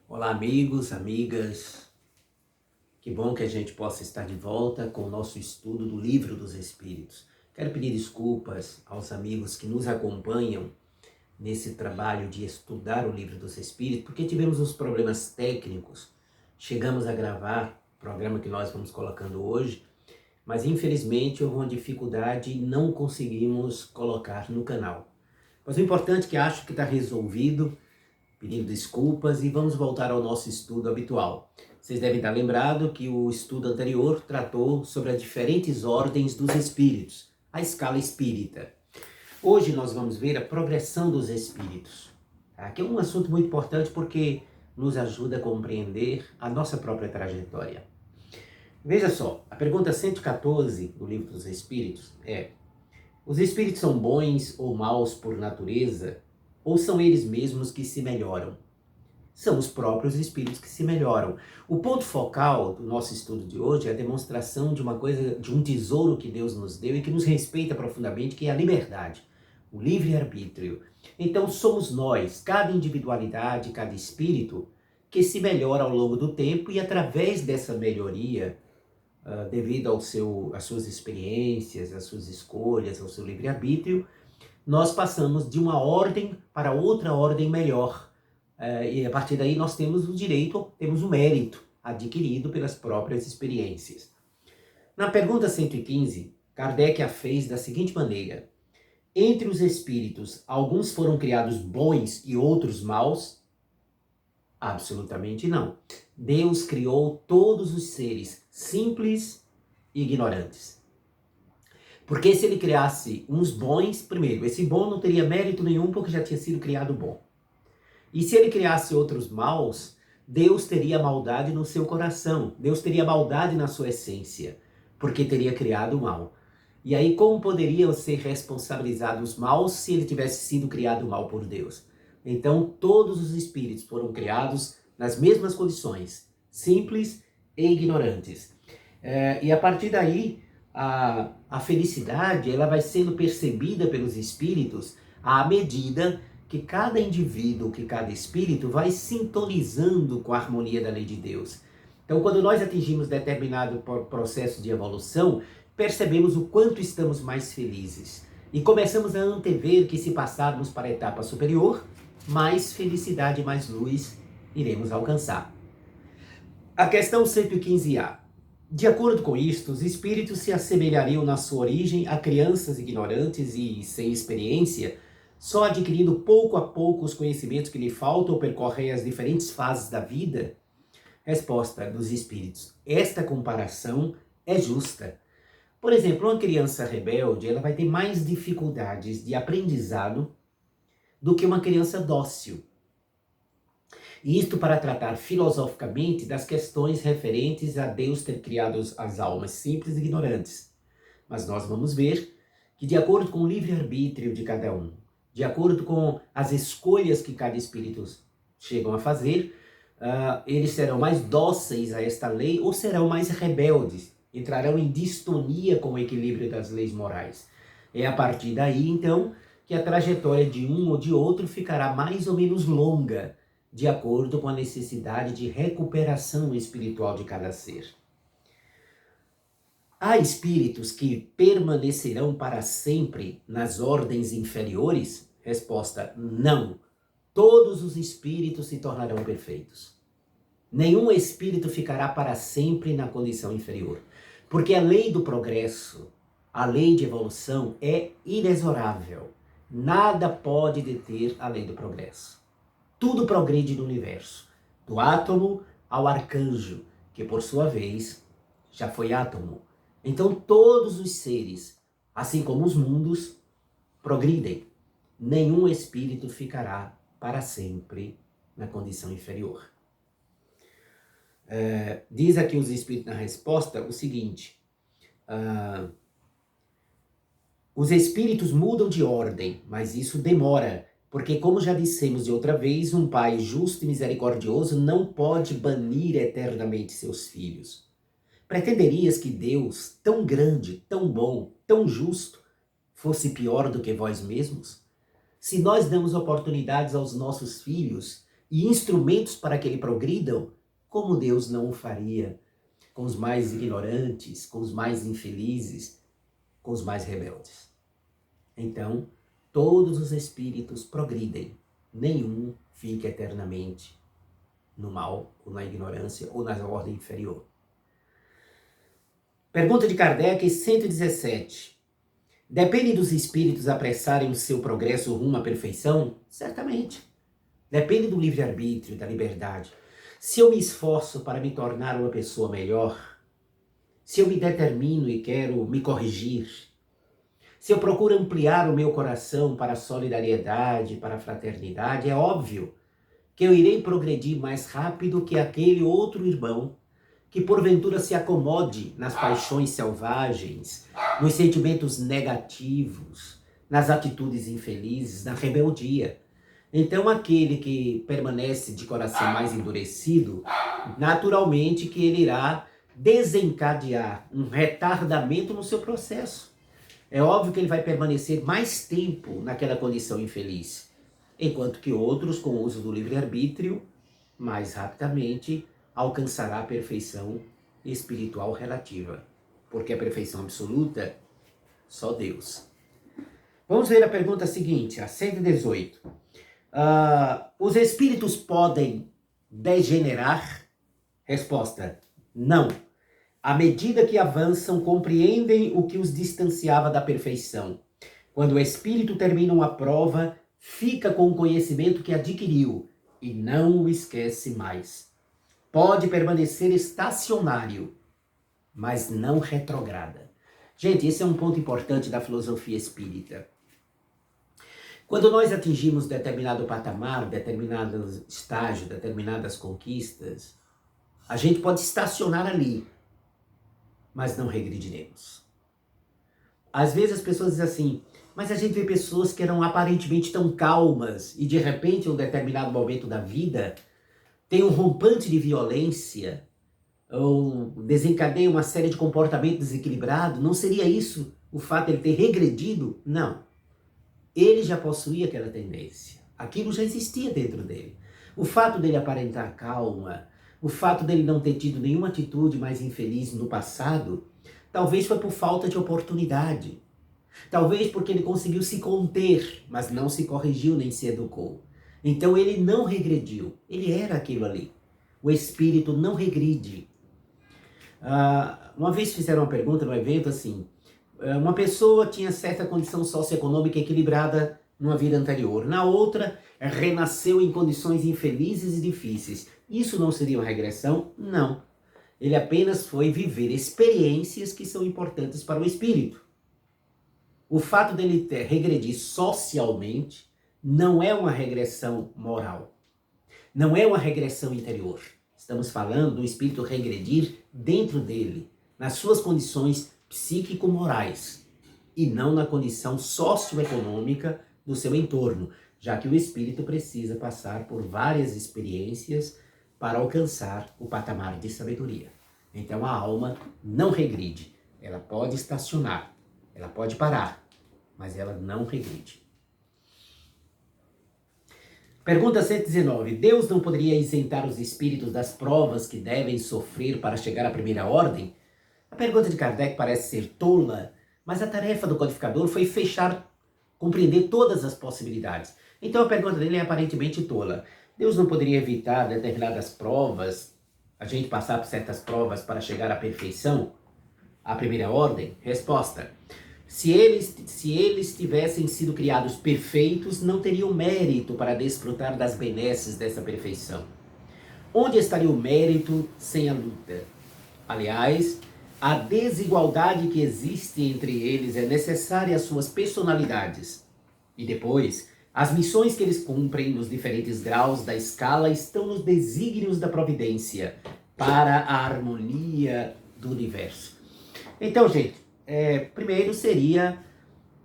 Olá, amigos, amigas. Que bom que a gente possa estar de volta com o nosso estudo do Livro dos Espíritos. Quero pedir desculpas aos amigos que nos acompanham nesse trabalho de estudar o Livro dos Espíritos, porque tivemos uns problemas técnicos. Chegamos a gravar o programa que nós vamos colocando hoje, mas infelizmente houve uma dificuldade e não conseguimos colocar no canal. Mas o importante é que acho que está resolvido, pedindo desculpas, e vamos voltar ao nosso estudo habitual. Vocês devem estar lembrados que o estudo anterior tratou sobre as diferentes ordens dos espíritos, a escala espírita. Hoje nós vamos ver a progressão dos espíritos, tá? Que é um assunto muito importante porque nos ajuda a compreender a nossa própria trajetória. Veja só, a pergunta 114 do Livro dos Espíritos é: os espíritos são bons ou maus por natureza, ou são eles mesmos que se melhoram? São os próprios espíritos que se melhoram. O ponto focal do nosso estudo de hoje é a demonstração de uma coisa, de um tesouro que Deus nos deu e que nos respeita profundamente, que é a liberdade, o livre-arbítrio. Então somos nós, cada individualidade, cada espírito, que se melhora ao longo do tempo e através dessa melhoria, devido às suas experiências, às suas escolhas, ao seu livre-arbítrio, nós passamos de uma ordem para outra ordem melhor. E a partir daí nós temos o direito, temos o mérito adquirido pelas próprias experiências. Na pergunta 115, Kardec a fez da seguinte maneira: entre os espíritos, alguns foram criados bons e outros maus? Absolutamente não. Deus criou todos os seres simples e ignorantes. Porque se ele criasse uns bons, primeiro, esse bom não teria mérito nenhum porque já tinha sido criado bom. E se ele criasse outros maus, Deus teria maldade no seu coração, Deus teria maldade na sua essência, porque teria criado o mal. E aí como poderiam ser responsabilizados os maus se ele tivesse sido criado mal por Deus? Então todos os espíritos foram criados nas mesmas condições, simples e ignorantes. E a partir daí, a felicidade ela vai sendo percebida pelos espíritos à medida que cada indivíduo, que cada espírito vai sintonizando com a harmonia da lei de Deus. Então, quando nós atingimos determinado processo de evolução, percebemos o quanto estamos mais felizes. E começamos a antever que se passarmos para a etapa superior, mais felicidade e mais luz iremos alcançar. A questão 115A. De acordo com isto, os espíritos se assemelhariam na sua origem a crianças ignorantes e sem experiência, só adquirindo pouco a pouco os conhecimentos que lhe faltam ou percorrem as diferentes fases da vida? Resposta dos espíritos: esta comparação é justa. Por exemplo, uma criança rebelde ela vai ter mais dificuldades de aprendizado do que uma criança dócil. E isto para tratar filosoficamente das questões referentes a Deus ter criado as almas simples e ignorantes. Mas nós vamos ver que, de acordo com o livre-arbítrio de cada um, de acordo com as escolhas que cada espírito chegam a fazer, eles serão mais dóceis a esta lei ou serão mais rebeldes, entrarão em distonia com o equilíbrio das leis morais. É a partir daí, então, que a trajetória de um ou de outro ficará mais ou menos longa, de acordo com a necessidade de recuperação espiritual de cada ser. Há espíritos que permanecerão para sempre nas ordens inferiores? Resposta: não. Todos os espíritos se tornarão perfeitos. Nenhum espírito ficará para sempre na condição inferior. Porque a lei do progresso, a lei de evolução é inexorável. Nada pode deter a lei do progresso. Tudo progride no universo, do átomo ao arcanjo, que por sua vez já foi átomo. Então todos os seres, assim como os mundos, progridem. Nenhum espírito ficará para sempre na condição inferior. Diz aqui os espíritos na resposta o seguinte: os espíritos mudam de ordem, mas isso demora. Porque, como já dissemos de outra vez, um pai justo e misericordioso não pode banir eternamente seus filhos. Pretenderias que Deus, tão grande, tão bom, tão justo, fosse pior do que vós mesmos? Se nós damos oportunidades aos nossos filhos e instrumentos para que ele progridam, como Deus não o faria com os mais ignorantes, com os mais infelizes, com os mais rebeldes. Então, todos os espíritos progridem, nenhum fica eternamente no mal, ou na ignorância, ou na ordem inferior. Pergunta de Kardec, 117. Depende dos espíritos apressarem o seu progresso rumo à perfeição? Certamente. Depende do livre-arbítrio, da liberdade. Se eu me esforço para me tornar uma pessoa melhor, se eu me determino e quero me corrigir, se eu procuro ampliar o meu coração para a solidariedade, para a fraternidade, é óbvio que eu irei progredir mais rápido que aquele outro irmão que porventura se acomode nas paixões selvagens, nos sentimentos negativos, nas atitudes infelizes, na rebeldia. Então aquele que permanece de coração mais endurecido, naturalmente que ele irá desencadear um retardamento no seu processo. É óbvio que ele vai permanecer mais tempo naquela condição infeliz, enquanto que outros, com o uso do livre-arbítrio, mais rapidamente alcançará a perfeição espiritual relativa, porque a perfeição absoluta, só Deus. Vamos ver a pergunta seguinte, a 118. Os espíritos podem degenerar? Resposta, não. À medida que avançam, compreendem o que os distanciava da perfeição. Quando o espírito termina uma prova, fica com o conhecimento que adquiriu e não o esquece mais. Pode permanecer estacionário, mas não retrograda. Gente, esse é um ponto importante da filosofia espírita. Quando nós atingimos determinado patamar, determinado estágio, determinadas conquistas, a gente pode estacionar ali, mas não regrediremos. Às vezes as pessoas dizem assim, mas a gente vê pessoas que eram aparentemente tão calmas e de repente em um determinado momento da vida tem um rompante de violência ou desencadeia uma série de comportamentos desequilibrados. Não seria isso o fato de ele ter regredido? Não. Ele já possuía aquela tendência. Aquilo já existia dentro dele. O fato dele aparentar calma, o fato dele não ter tido nenhuma atitude mais infeliz no passado, talvez foi por falta de oportunidade. Talvez porque ele conseguiu se conter, mas não se corrigiu nem se educou. Então ele não regrediu, ele era aquilo ali. O espírito não regride. Uma vez fizeram uma pergunta no evento assim, uma pessoa tinha certa condição socioeconômica equilibrada numa vida anterior, na outra renasceu em condições infelizes e difíceis. Isso não seria uma regressão? Não. Ele apenas foi viver experiências que são importantes para o espírito. O fato dele regredir socialmente não é uma regressão moral. Não é uma regressão interior. Estamos falando do espírito regredir dentro dele, nas suas condições psíquico-morais, e não na condição socioeconômica do seu entorno, já que o espírito precisa passar por várias experiências para alcançar o patamar de sabedoria. Então a alma não regride, ela pode estacionar, ela pode parar, mas ela não regride. Pergunta 119. Deus não poderia isentar os espíritos das provas que devem sofrer para chegar à primeira ordem? A pergunta de Kardec parece ser tola, mas a tarefa do codificador foi compreender todas as possibilidades. Então a pergunta dele é aparentemente tola. Deus não poderia evitar determinadas provas, a gente passar por certas provas para chegar à perfeição, à primeira ordem? Resposta. Se eles tivessem sido criados perfeitos, não teriam mérito para desfrutar das benesses dessa perfeição. Onde estaria o mérito sem a luta? Aliás, a desigualdade que existe entre eles é necessária às suas personalidades. E depois, as missões que eles cumprem nos diferentes graus da escala estão nos desígnios da providência para a harmonia do universo. Então, gente, primeiro seria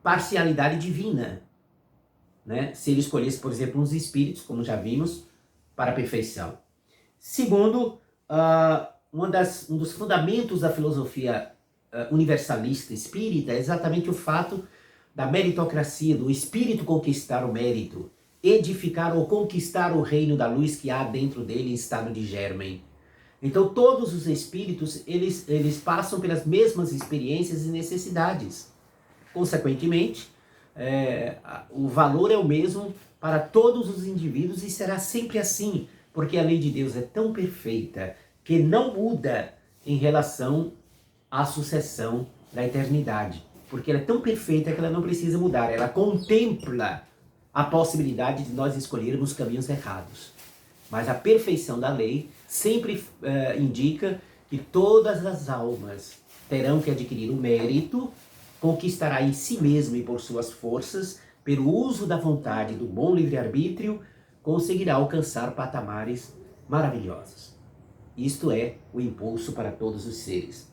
parcialidade divina, né? Se ele escolhesse, por exemplo, uns espíritos, como já vimos, para a perfeição. Segundo, um dos fundamentos da filosofia universalista espírita é exatamente o fato da meritocracia, do espírito conquistar o mérito. edificar ou conquistar o reino da luz que há dentro dele em estado de germen. Então todos os espíritos, eles passam pelas mesmas experiências e necessidades. Consequentemente, o valor é o mesmo para todos os indivíduos e será sempre assim, porque a lei de Deus é tão perfeita que não muda em relação à sucessão da eternidade. Porque ela é tão perfeita que ela não precisa mudar, ela contempla a possibilidade de nós escolhermos caminhos errados. Mas a perfeição da lei sempre indica que todas as almas terão que adquirir o mérito, conquistará em si mesmo e por suas forças, pelo uso da vontade do bom livre-arbítrio, conseguirá alcançar patamares maravilhosos. Isto é o impulso para todos os seres.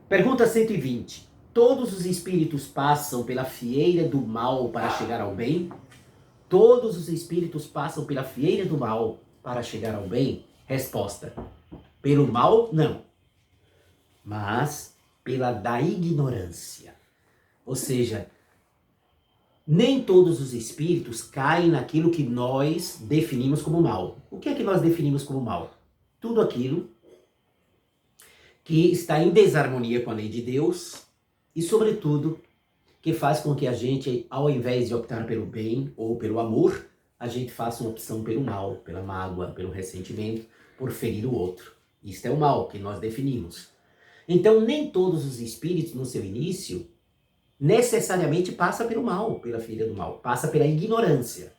Pergunta 120. Todos os espíritos passam pela fieira do mal para chegar ao bem? Todos os espíritos passam pela fieira do mal para chegar ao bem? Resposta: pelo mal, não. Mas pela da ignorância. Ou seja, nem todos os espíritos caem naquilo que nós definimos como mal. O que é que nós definimos como mal? Tudo aquilo que está em desarmonia com a lei de Deus e, sobretudo, que faz com que a gente, ao invés de optar pelo bem ou pelo amor, a gente faça uma opção pelo mal, pela mágoa, pelo ressentimento, por ferir o outro. Isto é o mal que nós definimos. Então, nem todos os espíritos, no seu início, necessariamente passa pelo mal, pela fieira do mal. Passa pela ignorância.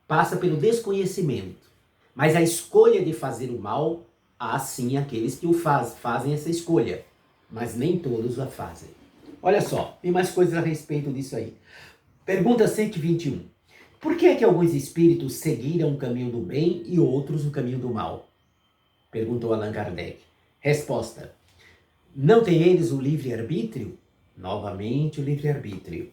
Passa pelo desconhecimento. Mas a escolha de fazer o mal, há sim aqueles que o fazem essa escolha. Mas nem todos a fazem. Olha só, tem mais coisas a respeito disso aí. Pergunta 121. Por que é que alguns espíritos seguiram o caminho do bem e outros o caminho do mal? Perguntou Allan Kardec. Resposta: não têm eles o livre-arbítrio? Novamente o livre-arbítrio.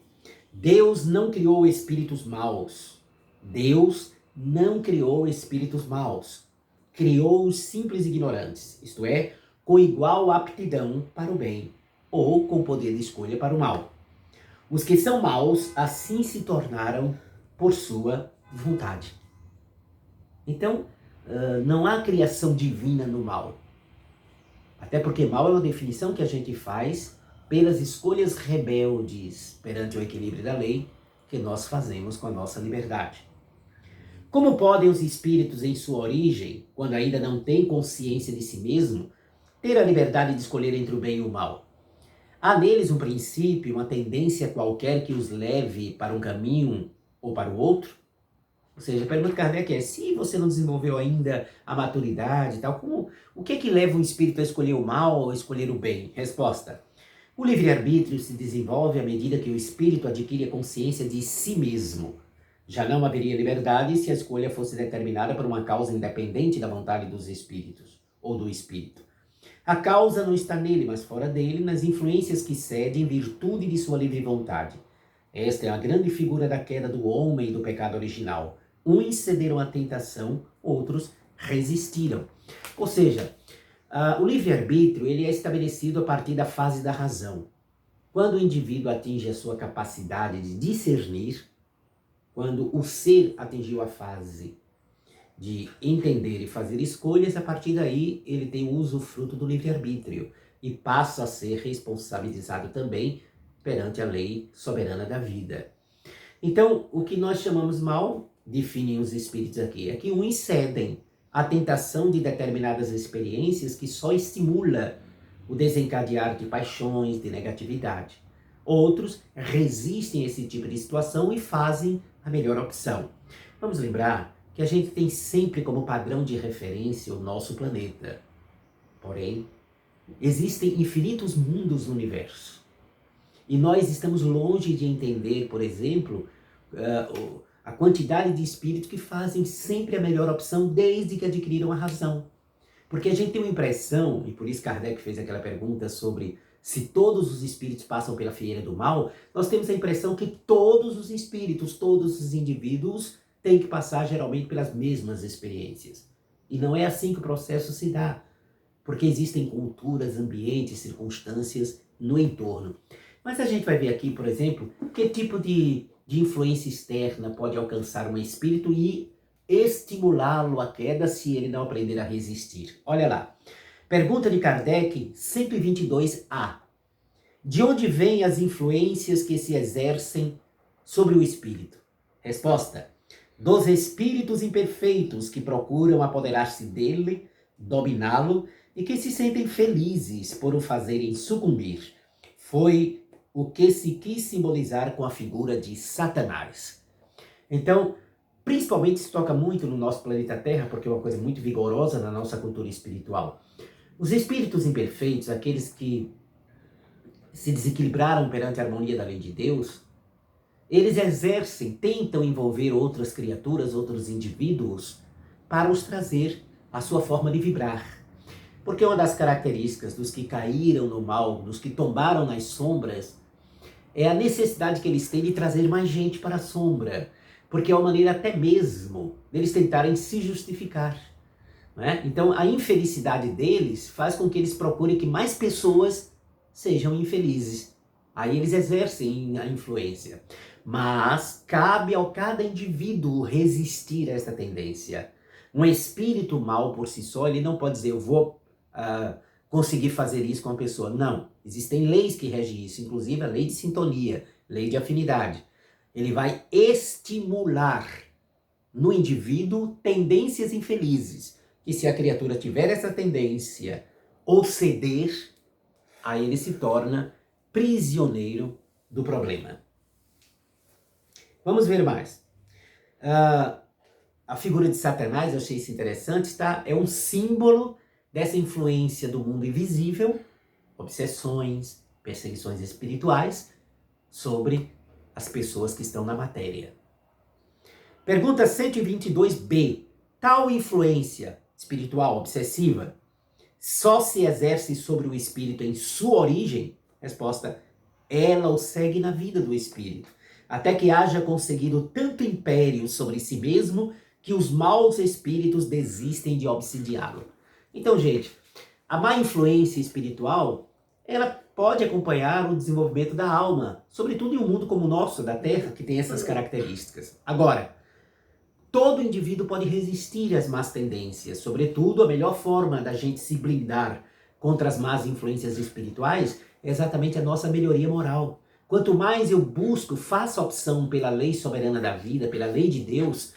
Deus não criou espíritos maus. Deus não criou espíritos maus. Criou os simples ignorantes, isto é, com igual aptidão para o bem, ou com poder de escolha para o mal. Os que são maus assim se tornaram por sua vontade. Então, não há criação divina no mal. Até porque mal é uma definição que a gente faz pelas escolhas rebeldes perante o equilíbrio da lei que nós fazemos com a nossa liberdade. Como podem os espíritos em sua origem, quando ainda não têm consciência de si mesmo, ter a liberdade de escolher entre o bem e o mal? Há neles um princípio, uma tendência qualquer que os leve para um caminho ou para o outro? Ou seja, a pergunta de Kardec é, se você não desenvolveu ainda a maturidade e tal, o que é que leva um espírito a escolher o mal ou a escolher o bem? Resposta: o livre-arbítrio se desenvolve à medida que o espírito adquire a consciência de si mesmo. Já não haveria liberdade se a escolha fosse determinada por uma causa independente da vontade dos espíritos, ou do espírito. A causa não está nele, mas fora dele, nas influências que cede em virtude de sua livre vontade. Esta é a grande figura da queda do homem e do pecado original. Uns cederam à tentação, outros resistiram. Ou seja, o livre-arbítrio ele é estabelecido a partir da fase da razão. Quando o indivíduo atinge a sua capacidade de discernir, quando o ser atingiu a fase de entender e fazer escolhas, a partir daí ele tem o usufruto do livre-arbítrio e passa a ser responsabilizado também perante a lei soberana da vida. Então, o que nós chamamos mal, definem os espíritos aqui, é que uns cedem à tentação de determinadas experiências que só estimula o desencadear de paixões, de negatividade. Outros resistem a esse tipo de situação e fazem a melhor opção. Vamos lembrar que a gente tem sempre como padrão de referência o nosso planeta. Porém, existem infinitos mundos no universo. E nós estamos longe de entender, por exemplo, a quantidade de espíritos que fazem sempre a melhor opção desde que adquiriram a razão. Porque a gente tem uma impressão, e por isso Kardec fez aquela pergunta sobre se todos os espíritos passam pela fieira do mal, nós temos a impressão que todos os espíritos, todos os indivíduos têm que passar geralmente pelas mesmas experiências. E não é assim que o processo se dá, porque existem culturas, ambientes, circunstâncias no entorno. Mas a gente vai ver aqui, por exemplo, que tipo de de influência externa pode alcançar um espírito e estimulá-lo à queda se ele não aprender a resistir. Olha lá. Pergunta de Kardec, 122A. De onde vêm as influências que se exercem sobre o espírito? Resposta: dos espíritos imperfeitos que procuram apoderar-se dele, dominá-lo e que se sentem felizes por o fazerem sucumbir. Foi o que se quis simbolizar com a figura de Satanás. Então, principalmente se toca muito no nosso planeta Terra, porque é uma coisa muito vigorosa na nossa cultura espiritual. Os espíritos imperfeitos, aqueles que se desequilibraram perante a harmonia da lei de Deus, eles exercem, tentam envolver outras criaturas, outros indivíduos, para os trazer a sua forma de vibrar. Porque uma das características dos que caíram no mal, dos que tombaram nas sombras, é a necessidade que eles têm de trazer mais gente para a sombra. Porque é uma maneira até mesmo deles tentarem se justificar. Né? Então a infelicidade deles faz com que eles procurem que mais pessoas sejam infelizes. Aí eles exercem a influência. Mas cabe ao cada indivíduo resistir a essa tendência. Um espírito mau por si só, ele não pode dizer, eu vou conseguir fazer isso com a pessoa. Não, existem leis que regem isso, inclusive a lei de sintonia, lei de afinidade. Ele vai estimular no indivíduo tendências infelizes, que se a criatura tiver essa tendência ou ceder, aí ele se torna prisioneiro do problema. Vamos ver mais. A figura de Satanás, eu achei isso interessante, tá? É um símbolo dessa influência do mundo invisível, obsessões, perseguições espirituais, sobre as pessoas que estão na matéria. Pergunta 122b. Tal influência espiritual obsessiva só se exerce sobre o espírito em sua origem? Resposta: ela o segue na vida do espírito, até que haja conseguido tanto império sobre si mesmo que os maus espíritos desistem de obsidiá-lo. Então, gente, a má influência espiritual, ela pode acompanhar o desenvolvimento da alma, sobretudo em um mundo como o nosso, da Terra, que tem essas características. Agora, todo indivíduo pode resistir às más tendências. Sobretudo, a melhor forma da gente se blindar contra as más influências espirituais é exatamente a nossa melhoria moral. Quanto mais eu busco, faço a opção pela lei soberana da vida, pela lei de Deus,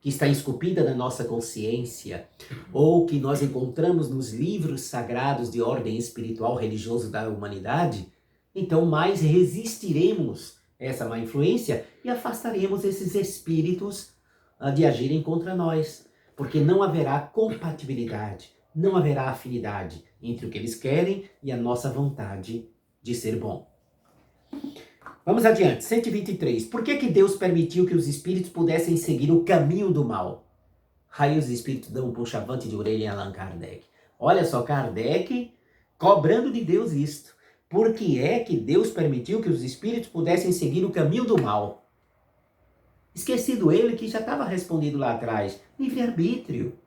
que está esculpida na nossa consciência, ou que nós encontramos nos livros sagrados de ordem espiritual religiosa da humanidade, então mais resistiremos a essa má influência e afastaremos esses espíritos de agirem contra nós, porque não haverá compatibilidade, não haverá afinidade entre o que eles querem e a nossa vontade de ser bom. Vamos adiante, 123. Por que Deus permitiu que os espíritos pudessem seguir o caminho do mal? Aí os espíritos dão um puxavante de orelha em Allan Kardec. Olha só, Kardec cobrando de Deus isto. Por que é que Deus permitiu que os espíritos pudessem seguir o caminho do mal? Esquecido ele que já estava respondido lá atrás. Livre-arbítrio.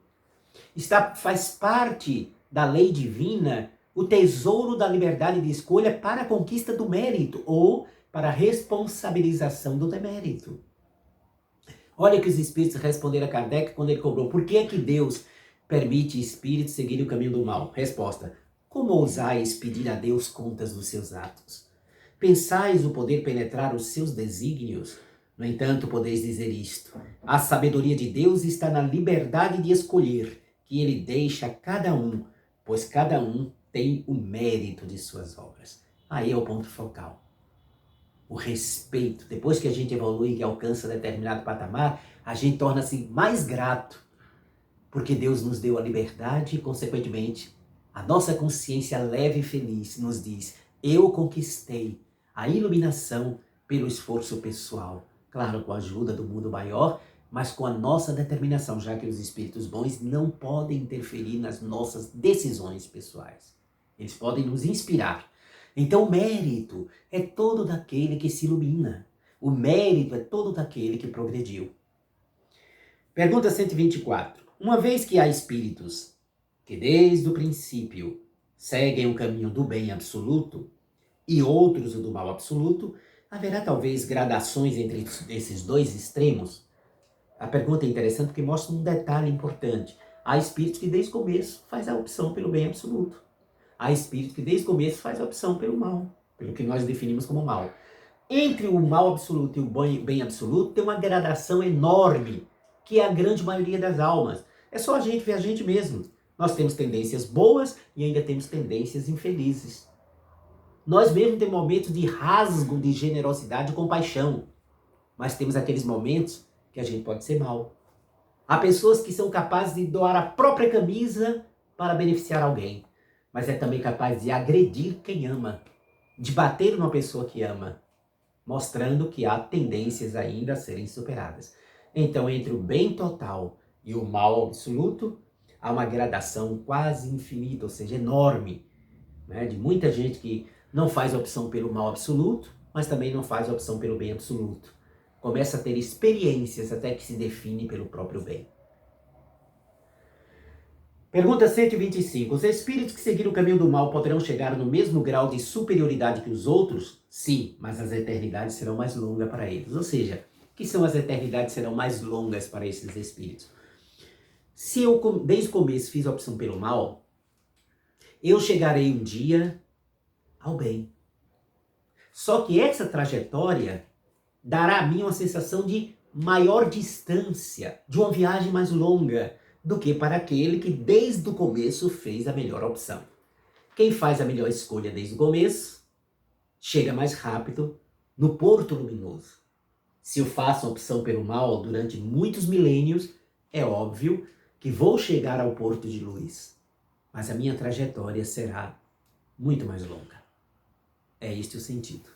Faz parte da lei divina o tesouro da liberdade de escolha para a conquista do mérito ou para a responsabilização do demérito. Olha que os espíritos responderam a Kardec quando ele cobrou. Por que é que Deus permite espíritos seguirem o caminho do mal? Resposta: como ousais pedir a Deus contas dos seus atos? Pensais o poder penetrar os seus desígnios? No entanto, podeis dizer isto: a sabedoria de Deus está na liberdade de escolher, que ele deixa a cada um, pois cada um tem o mérito de suas obras. Aí é o ponto focal. O respeito. Depois que a gente evolui e alcança determinado patamar, a gente torna-se mais grato, porque Deus nos deu a liberdade e, consequentemente, a nossa consciência leve e feliz nos diz: eu conquistei a iluminação pelo esforço pessoal. Claro, com a ajuda do mundo maior, mas com a nossa determinação, já que os espíritos bons não podem interferir nas nossas decisões pessoais. Eles podem nos inspirar. Então o mérito é todo daquele que se ilumina. O mérito é todo daquele que progrediu. Pergunta 124. Uma vez que há espíritos que desde o princípio seguem o caminho do bem absoluto e outros o do mal absoluto, Haverá talvez gradações entre esses dois extremos? A pergunta é interessante porque mostra um detalhe importante. Há espírito que desde o começo faz a opção pelo bem absoluto. Há espírito que desde o começo faz a opção pelo mal, pelo que nós definimos como mal. Entre o mal absoluto e o bem absoluto tem uma gradação enorme, que é a grande maioria das almas. É só a gente ver a gente mesmo. Nós temos tendências boas e ainda temos tendências infelizes. Nós mesmos temos momentos de rasgo, de generosidade e compaixão, mas temos aqueles momentos que a gente pode ser mal. Há pessoas que são capazes de doar a própria camisa para beneficiar alguém, mas é também capaz de agredir quem ama, de bater numa pessoa que ama, mostrando que há tendências ainda a serem superadas. Então, entre o bem total e o mal absoluto, há uma gradação quase infinita, ou seja, enorme, né, de muita gente que não faz opção pelo mal absoluto, mas também não faz opção pelo bem absoluto. Começa a ter experiências até que se define pelo próprio bem. Pergunta 125. Os espíritos que seguiram o caminho do mal poderão chegar no mesmo grau de superioridade que os outros? Sim, mas as eternidades serão mais longas para eles. Ou seja, que são as eternidades serão mais longas para esses espíritos? Se eu, desde o começo, fiz a opção pelo mal, eu chegarei um dia ao bem. Só que essa trajetória dará a mim uma sensação de maior distância, de uma viagem mais longa, do que para aquele que desde o começo fez a melhor opção. Quem faz a melhor escolha desde o começo, chega mais rápido no porto luminoso. Se eu faço a opção pelo mal durante muitos milênios, é óbvio que vou chegar ao porto de luz, mas a minha trajetória será muito mais longa. É este o sentido.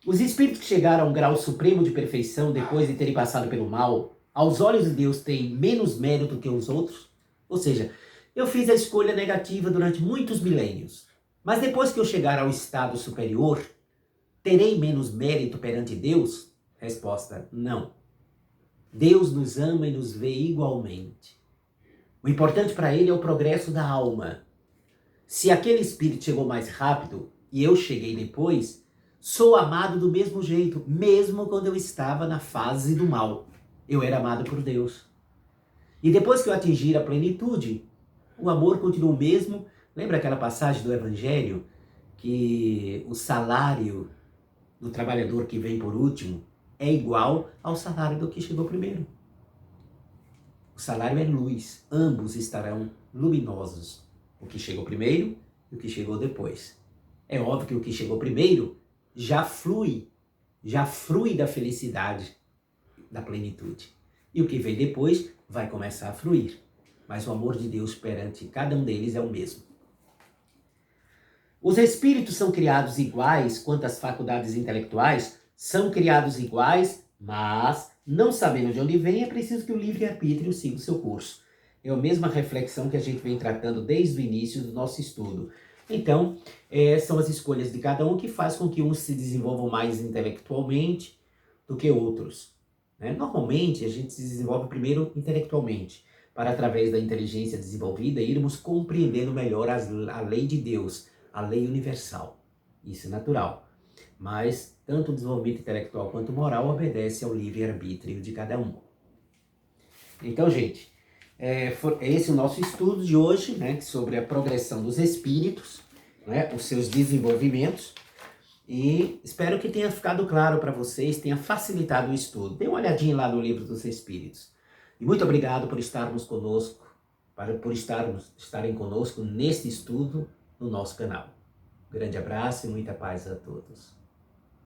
Os espíritos que chegaram a um grau supremo de perfeição depois de terem passado pelo mal, aos olhos de Deus têm menos mérito que os outros? Ou seja, eu fiz a escolha negativa durante muitos milênios, mas depois que eu chegar ao estado superior, terei menos mérito perante Deus? Resposta, não. Deus nos ama e nos vê igualmente. O importante para ele é o progresso da alma. Se aquele espírito chegou mais rápido e eu cheguei depois, sou amado do mesmo jeito, mesmo quando eu estava na fase do mal. Eu era amado por Deus. E depois que eu atingir a plenitude, o amor continua o mesmo. Lembra aquela passagem do Evangelho que o salário do trabalhador que vem por último é igual ao salário do que chegou primeiro? O salário é luz, ambos estarão luminosos. O que chegou primeiro e o que chegou depois. É óbvio que o que chegou primeiro já frui da felicidade, da plenitude. E o que vem depois vai começar a fluir. Mas o amor de Deus perante cada um deles é o mesmo. Os espíritos são criados iguais quanto às faculdades intelectuais? São criados iguais, mas, não sabendo de onde vem, é preciso que o livre-arbítrio siga o seu curso. É a mesma reflexão que a gente vem tratando desde o início do nosso estudo. Então, são as escolhas de cada um que faz com que uns se desenvolvam mais intelectualmente do que outros. Né? Normalmente, a gente se desenvolve primeiro intelectualmente, para através da inteligência desenvolvida irmos compreendendo melhor a lei de Deus, a lei universal. Isso é natural. Mas tanto o desenvolvimento intelectual quanto moral obedece ao livre-arbítrio de cada um. Então, gente, esse é o nosso estudo de hoje, né, sobre a progressão dos espíritos, né, os seus desenvolvimentos. E espero que tenha ficado claro para vocês, tenha facilitado o estudo. Dê uma olhadinha lá no Livro dos Espíritos. E muito obrigado por estarmos conosco, por estarem conosco neste estudo no nosso canal. Um grande abraço e muita paz a todos.